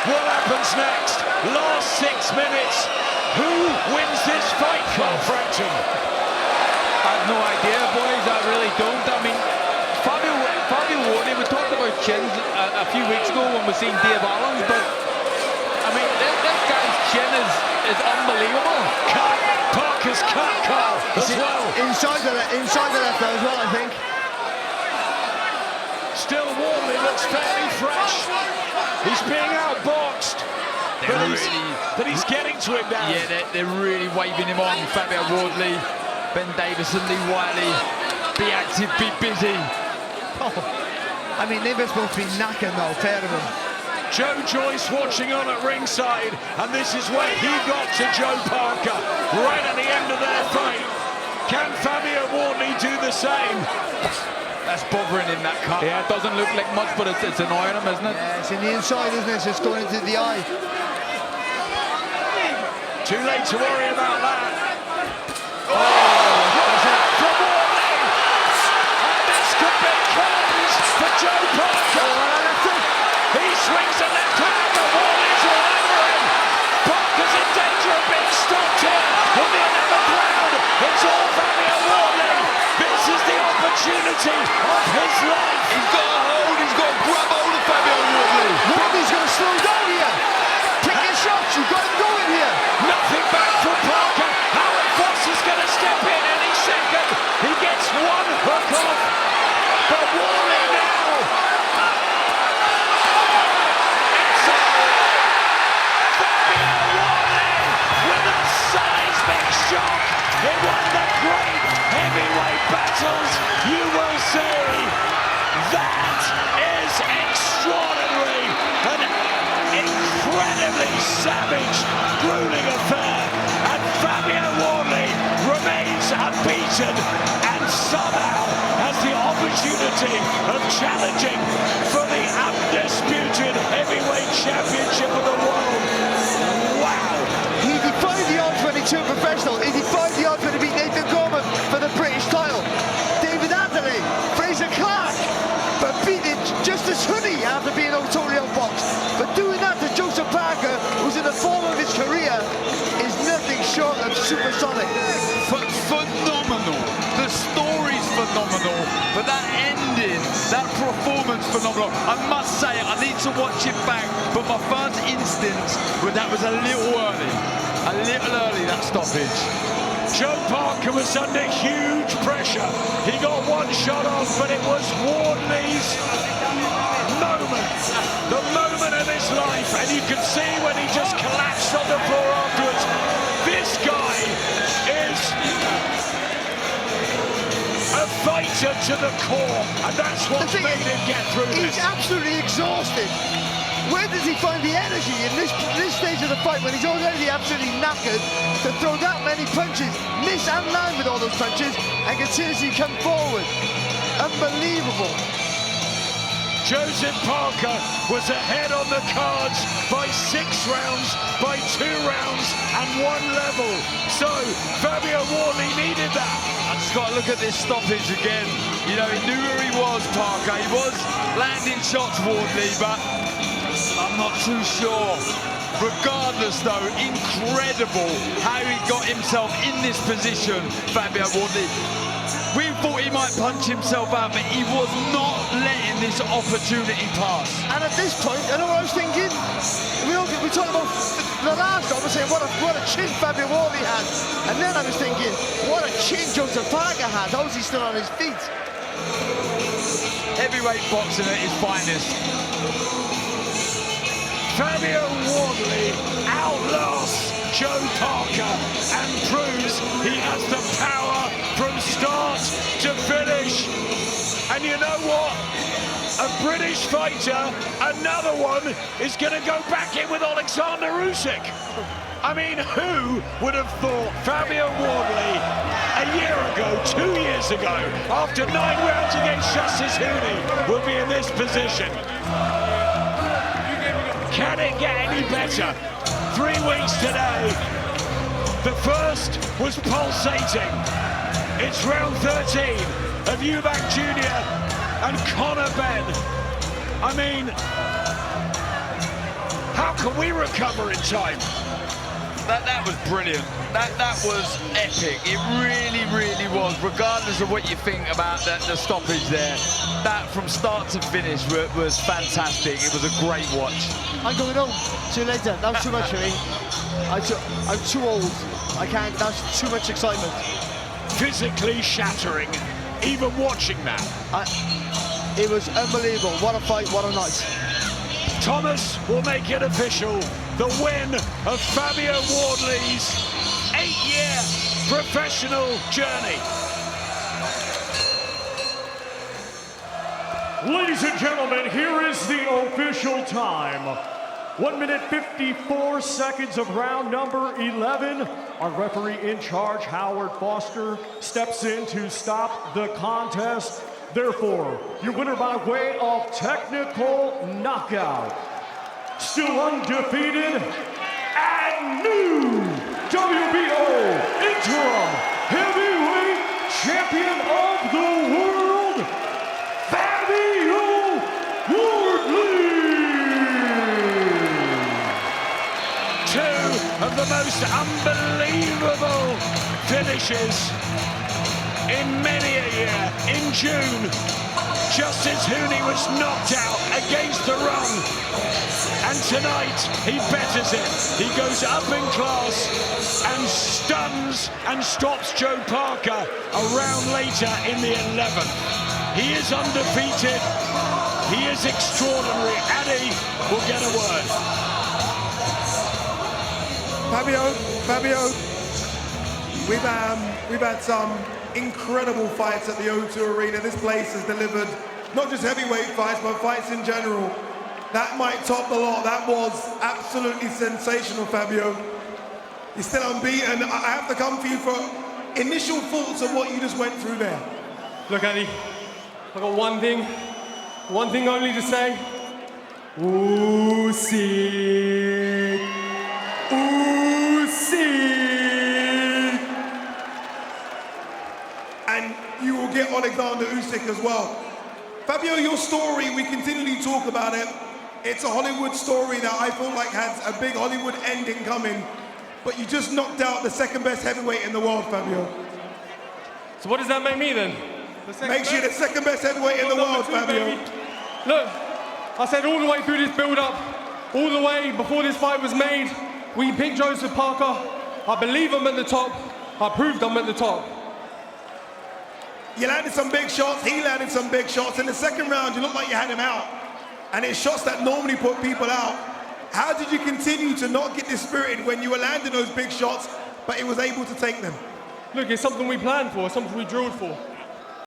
What happens next? Last 6 minutes. Who wins this fight, Carl Frampton? I have no idea, boys. I really don't. I mean, Fabio Wardley, we talked about chins a few weeks ago when we seen Dave Allen's, but I mean, this guy's chin is unbelievable. Cut. Parker's cut, Carl, as well. Inside the left though as well, I think. Still Wardley looks fairly fresh. He's being outboxed. But he's getting to him now. Yeah, they're really waving him on. Fabio Wardley, Ben Davison, Lee Wiley. Be active, be busy. Oh, I mean, they were supposed to be knacking though, fair of them. Joe Joyce watching on at ringside, and this is where he got to Joe Parker, right at the end of their fight. Can Fabio Wardley do the same? That's bothering him, that cut. Yeah, it doesn't look like much, but it's annoying him, isn't it? Yeah, it's in the inside, isn't it? It's just going into the eye. Too late to worry about that. Oh, that's it. From Wardley! And this could be curtains for Joe Parker. He swings a left hand, but Wardley's all over him. Parker's in danger of being stopped here in the 11th round. It's all Fabio Wardley. This is the opportunity of his life. He's got a hold, he's got a grab hold of Fabio Wardley. Wardley's going to slow down here. Pick your shots, you've got him going here. Nothing back from Parker. Howard Foss is going to step in any second. He gets one hook off. But Wardley now. It's all Fabio Wardley with a seismic shock in one of the great heavyweight battles you will see. That is extraordinary. An incredibly savage, grueling affair. And Fabio Wardley remains unbeaten and somehow has the opportunity of challenging for the undisputed heavyweight championship of the world. Wow! He defied the odds when he turned professional. He defied the odds when he beat Nathan Gorman for the British title. David Adderley, Fraser Clark, but beating Justice Hoodie after being totally outboxed. But doing that to Joseph Parker, who's in the form of his career, is nothing short of supersonic. Phenomenal. The story's phenomenal, but that ending, that performance, phenomenal. I must say, I need to watch it back, but my first instinct was that was a little early. A little early, that stoppage. Joe Parker was under huge pressure. He got one shot off, but it was Wardley's moment. The moment of his life. And you can see when he just collapsed on the floor afterwards. This guy is a fighter to the core. And that's what's made him get through this. He's absolutely exhausted. Where does he find the energy in this stage of the fight when he's already absolutely knackered to throw that many punches, miss and land with all those punches, and continuously come forward? Unbelievable. Joseph Parker was ahead on the cards by 6 rounds, by 2 rounds and 1 level. So Fabio Wardley needed that. I just got to look at this stoppage again. You know, he knew where he was, Parker. He was landing shots, Wardley, but I'm not too sure. Regardless, though, incredible how he got himself in this position, Fabio Wardley. We thought he might punch himself out, but he was not letting this opportunity pass. And at this point, I know what I was thinking. We talked about the last time, I was saying what a chin Fabio Wardley had. And then I was thinking, what a chin Joseph Parker had. How is he still on his feet? Heavyweight boxing at his finest. Fabio Wardley outlasts Joe Parker and proves he has the power from start to finish. And you know what? A British fighter, another one, is going to go back in with Alexander Usyk. I mean, who would have thought Fabio Wardley a year ago, 2 years ago, after 9 rounds against Justice Hoodie, would be in this position? Can it get any better? 3 weeks today. The first was pulsating. It's round 13 of Eubank Jr. and Conor Benn. I mean, how How can we recover in time? That was brilliant. That was epic. It really, really was. Regardless of what you think about the stoppage there, that from start to finish was fantastic. It was a great watch. I'm going home. See you later. That was too much for me. I'm too old. I can't. That's too much excitement. Physically shattering, even watching that. It was unbelievable. What a fight, what a night. Thomas will make it official. The win of Fabio Wardley's 8-year professional journey. Ladies and gentlemen, here is the official time. 1 minute 54 seconds of round number 11. Our referee in charge, Howard Foster, steps in to stop the contest. Therefore, your winner by way of technical knockout, still undefeated, and new WBO interim heavyweight champion of the world, Fabio Wardley. Two of the most unbelievable finishes in many a year. In June, just as Hooney was knocked out against the run. And tonight, he betters it. He goes up in class and stuns and stops Joe Parker a round later in the 11th. He is undefeated. He is extraordinary. Addy will get a word. Fabio, we've had some incredible fights at the O2 Arena. This place has delivered not just heavyweight fights, but fights in general. That might top the lot. That was absolutely sensational, Fabio. You're still unbeaten. I have to come for you for initial thoughts of what you just went through there. Look, Eddie, I've got one thing only to say. Ooh, sick. Ooh, sick. And you will get Alexander Usyk as well. Fabio, your story, we continually talk about it. It's a Hollywood story that I feel like has a big Hollywood ending coming, but you just knocked out the second best heavyweight in the world, Fabio. So what does that make me then? Makes you the second best heavyweight in the world, Fabio. Baby. Look, I said all the way through this build-up, all the way before this fight was made, we picked Joseph Parker. I believe I'm at the top. I proved I'm at the top. You landed some big shots, he landed some big shots. In the second round, you looked like you had him out. And it's shots that normally put people out. How did you continue to not get dispirited when you were landing those big shots, but he was able to take them? Look, it's something we planned for, something we drilled for.